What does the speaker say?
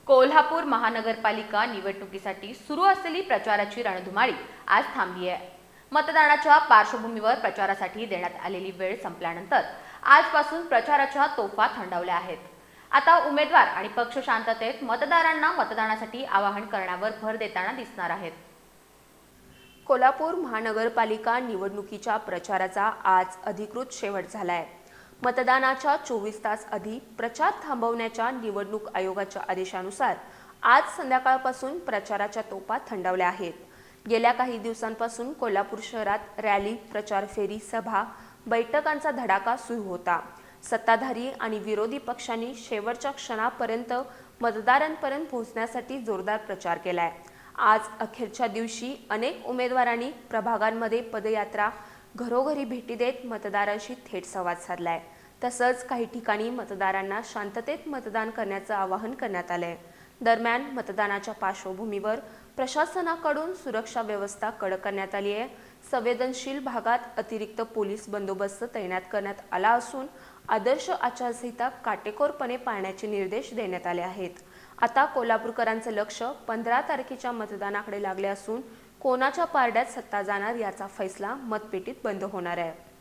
कोल्हापूर महानगरपालिका निवडणुकीसाठी सुरू असलेली प्रचाराची रणधुमाळी आज थांबली आहे। मतदानाच्या पार्श्वभूमीवर प्रचारासाठी देण्यात आलेली वेळ संपल्यानंतर आजपासून प्रचाराच्या तोफा थंडावल्या आहेत। आता उमेदवार आणि पक्ष शांततेत मतदारांना मतदानासाठी आवाहन करण्यावर भर देताना दिसणार आहेत। कोल्हापूर महानगरपालिका निवडणुकीच्या प्रचाराचा आज अधिकृत शेवट झालाय। मतदानाच्या 24 तास आधी प्रचार थांबवण्याच्या निवडणूक आयोगाच्या आदेशानुसार आज संध्याकाळपासून प्रचाराच्या तोफा थंडावल्या आहेत। गेल्या काही दिवसांपासून कोल्हापूर शहरात रॅली, प्रचार फेरी, सभा, बैठकांचा धडाका सुरू होता। सत्ताधारी आणि विरोधी पक्षांनी शेवटच्या क्षणापर्यंत मतदारांपर्यंत पोहोचण्यासाठी जोरदार प्रचार केलाय। आज अखेरच्या दिवशी अनेक उमेदवारांनी प्रभागांमध्ये पदयात्रा, घरोघरी भेटी देत मतदारांशी थेट संवाद साधलाय। तसंच काही ठिकाणी मतदारांना शांततेत मतदान करण्याचं आवाहन करण्यात आलंय। दरम्यान मतदानाच्या पार्श्वभूमीवर प्रशासनाकडून सुरक्षा व्यवस्था कडक करण्यात आली आहे। संवेदनशील भागात अतिरिक्त पोलीस बंदोबस्त तैनात करण्यात आला असून आदर्श आचारसंहिता काटेकोरपणे पाळण्याचे निर्देश देण्यात आले आहेत। आता कोल्हापूरकरांचं लक्ष 15 तारखेच्या मतदानाकडे लागले असून कोणाच्या पारड्यात सत्ता जाणार याचा फैसला मतपेटीत बंद होणार आहे।